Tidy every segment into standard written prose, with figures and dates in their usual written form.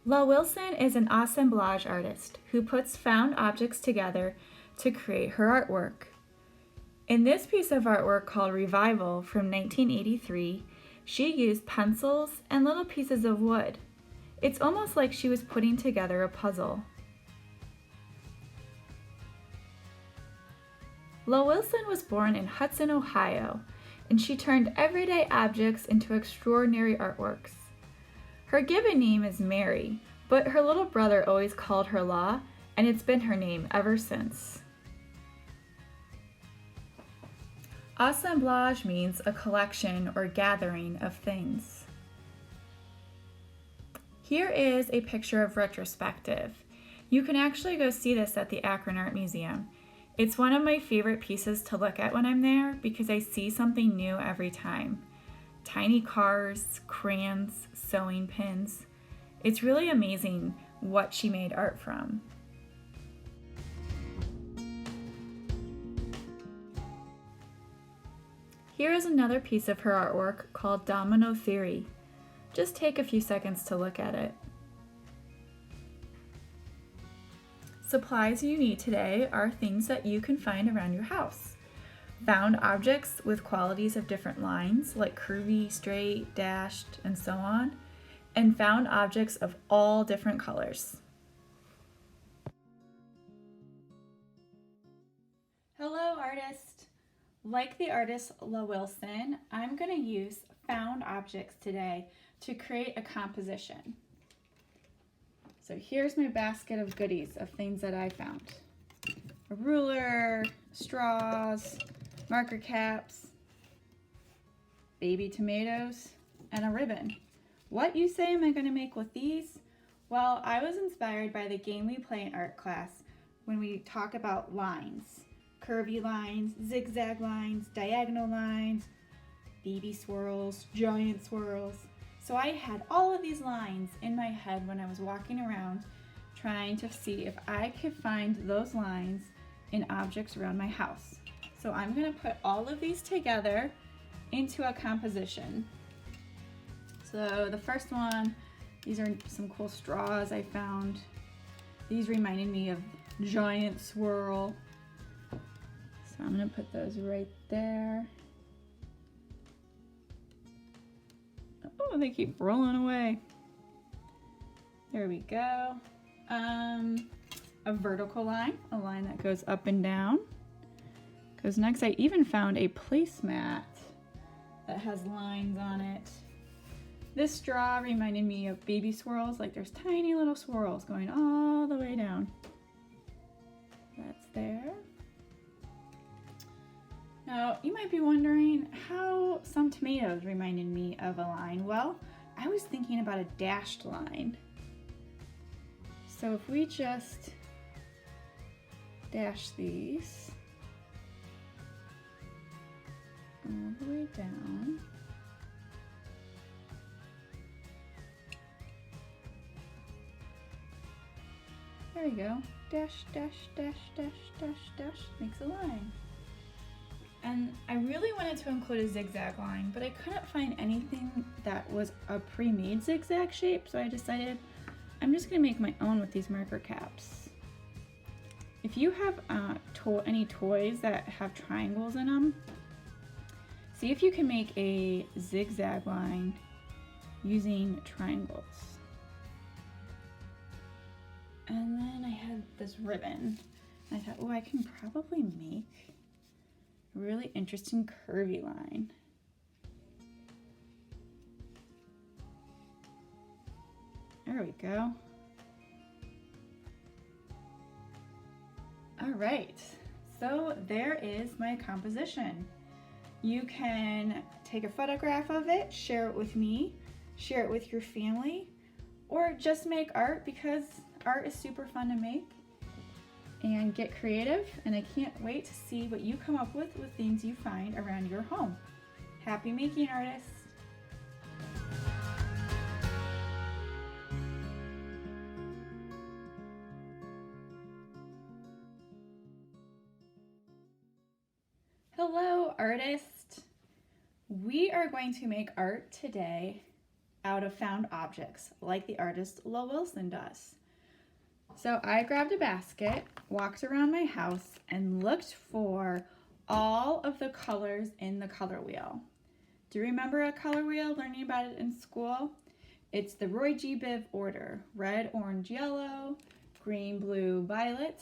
La Wilson is an assemblage artist who puts found objects together to create her artwork. In this piece of artwork called Revival from 1983, she used pencils and little pieces of wood. It's almost like she was putting together a puzzle. La Wilson was born in Hudson, Ohio, and she turned everyday objects into extraordinary artworks. Her given name is Mary, but her little brother always called her La, and it's been her name ever since. Assemblage means a collection or gathering of things. Here is a picture of retrospective. You can actually go see this at the Akron Art Museum. It's one of my favorite pieces to look at when I'm there because I see something new every time. Tiny cars, crayons, sewing pins. It's really amazing what she made art from. Here is another piece of her artwork called Domino Theory. Just take a few seconds to look at it. Supplies you need today are things that you can find around your house. Found objects with qualities of different lines, like curvy, straight, dashed, and so on, and found objects of all different colors. Hello, artist! Like the artist La Wilson, I'm going to use found objects today to create a composition. So here's my basket of goodies of things that I found. A ruler, straws, marker caps, baby tomatoes, and a ribbon. What, you say, am I going to make with these? Well, I was inspired by the game we play in art class when we talk about lines. Curvy lines, zigzag lines, diagonal lines, baby swirls, giant swirls. So I had all of these lines in my head when I was walking around trying to see if I could find those lines in objects around my house. So I'm going to put all of these together into a composition. So the first one, these are some cool straws I found. These reminded me of giant swirl. So I'm going to put those right there. Oh, they keep rolling away. There we go. A vertical line, a line that goes up and down. Goes next. I even found a placemat that has lines on it. This straw reminded me of baby swirls, like there's tiny little swirls going all the way down. That's there. Now, you might be wondering how some tomatoes reminded me of a line. Well, I was thinking about a dashed line. So if we just dash these all the way down, there we go. Dash, dash, dash, dash, dash, dash makes a line. And I really wanted to include a zigzag line, but I couldn't find anything that was a pre-made zigzag shape, so I decided I'm just gonna make my own with these marker caps. If you have any toys that have triangles in them, see if you can make a zigzag line using triangles. And then I had this ribbon. I thought, oh, I can probably make really interesting curvy line. There we go. All right, so there is my composition. You can take a photograph of it, share it with me, share it with your family, or just make art because art is super fun to make. And get creative, and I can't wait to see what you come up with things you find around your home. Happy making, artists! Hello, artist! We are going to make art today out of found objects like the artist Lo Wilson does. So I grabbed a basket, walked around my house, and looked for all of the colors in the color wheel. Do you remember a color wheel, learning about it in school? It's the Roy G. Biv order: red, orange, yellow, green, blue, violet,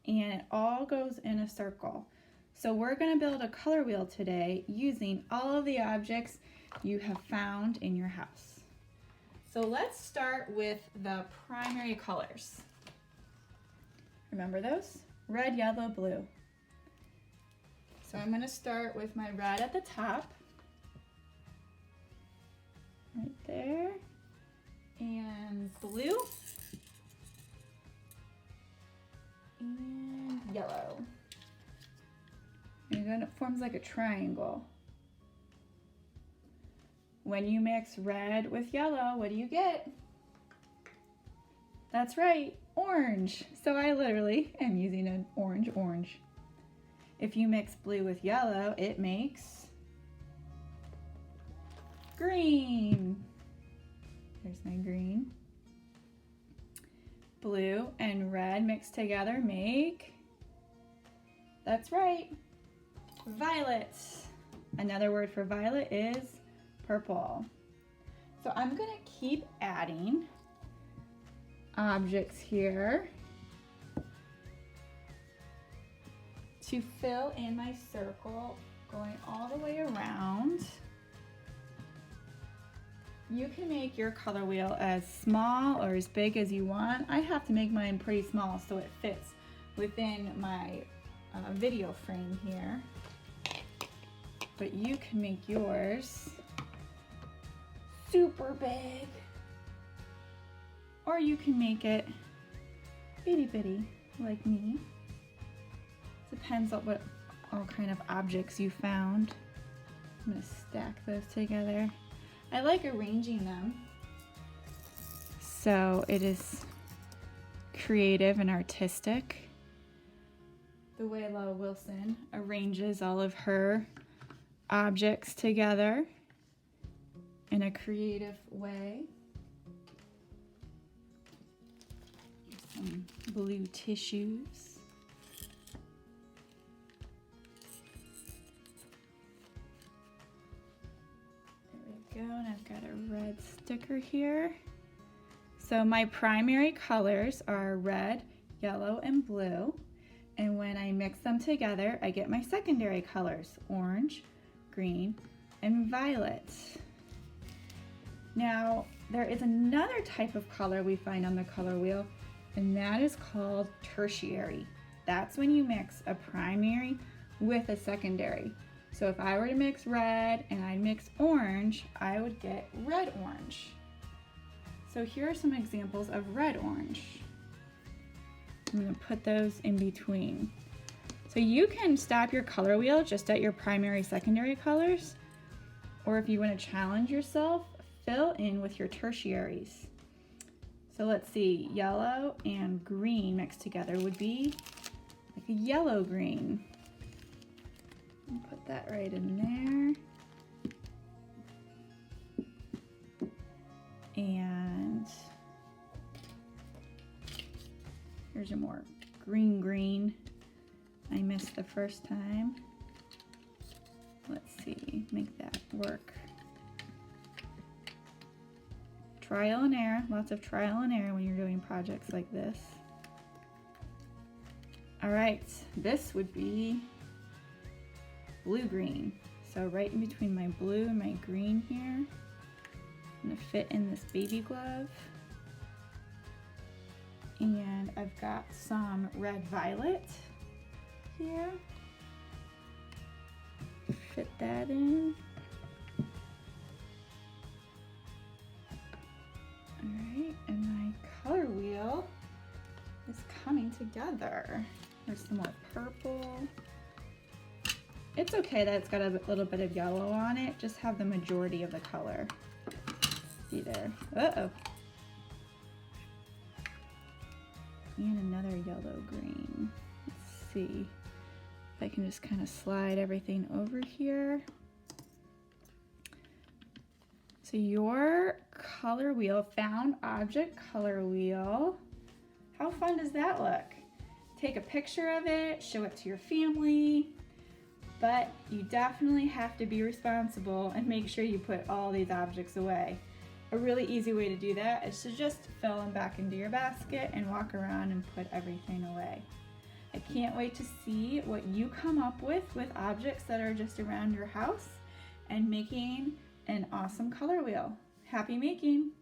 and it all goes in a circle. So we're going to build a color wheel today using all of the objects you have found in your house. So let's start with the primary colors. Remember those? Red, yellow, blue. So I'm going to start with my red at the top, right there, and blue, and yellow. And then it forms like a triangle. When you mix red with yellow, what do you get? That's right, orange. So I literally am using an orange. If you mix blue with yellow, it makes green. There's my green. Blue and red mixed together make, that's right, violet. Another word for violet is purple. So I'm going to keep adding objects here to fill in my circle, going all the way around. You can make your color wheel as small or as big as you want. I have to make mine pretty small so it fits within my video frame here. But you can make yours super big, or you can make it itty bitty like me. Depends on what all kind of objects you found. I'm gonna stack those together. I like arranging them so it is creative and artistic. The way Lo Wilson arranges all of her objects together in a creative way. Some blue tissues. There we go, and I've got a red sticker here. So my primary colors are red, yellow, and blue. And when I mix them together, I get my secondary colors: orange, green, and violet. Now, there is another type of color we find on the color wheel, and that is called tertiary. That's when you mix a primary with a secondary. So if I were to mix red and I mix orange, I would get red-orange. So here are some examples of red-orange. I'm going to put those in between. So you can stop your color wheel just at your primary, secondary colors, or if you want to challenge yourself, fill in with your tertiaries. So let's see, yellow and green mixed together would be like a yellow-green. Put that right in there. And here's a more green. I missed the first time. Let's see, make that work. Trial and error, lots of trial and error when you're doing projects like this. All right, this would be blue-green. So right in between my blue and my green here, I'm gonna fit in this baby glove. And I've got some red-violet here. Fit that in. All right, and my color wheel is coming together. There's some more purple. It's okay that it's got a little bit of yellow on it. Just have the majority of the color be there. Uh-oh. And another yellow-green. Let's see if I can just kind of slide everything over here. So your color wheel, found object color wheel. How fun does that look? Take a picture of it, show it to your family, but you definitely have to be responsible and make sure you put all these objects away. A really easy way to do that is to just fill them back into your basket and walk around and put everything away. I can't wait to see what you come up with objects that are just around your house and making an awesome color wheel. Happy making!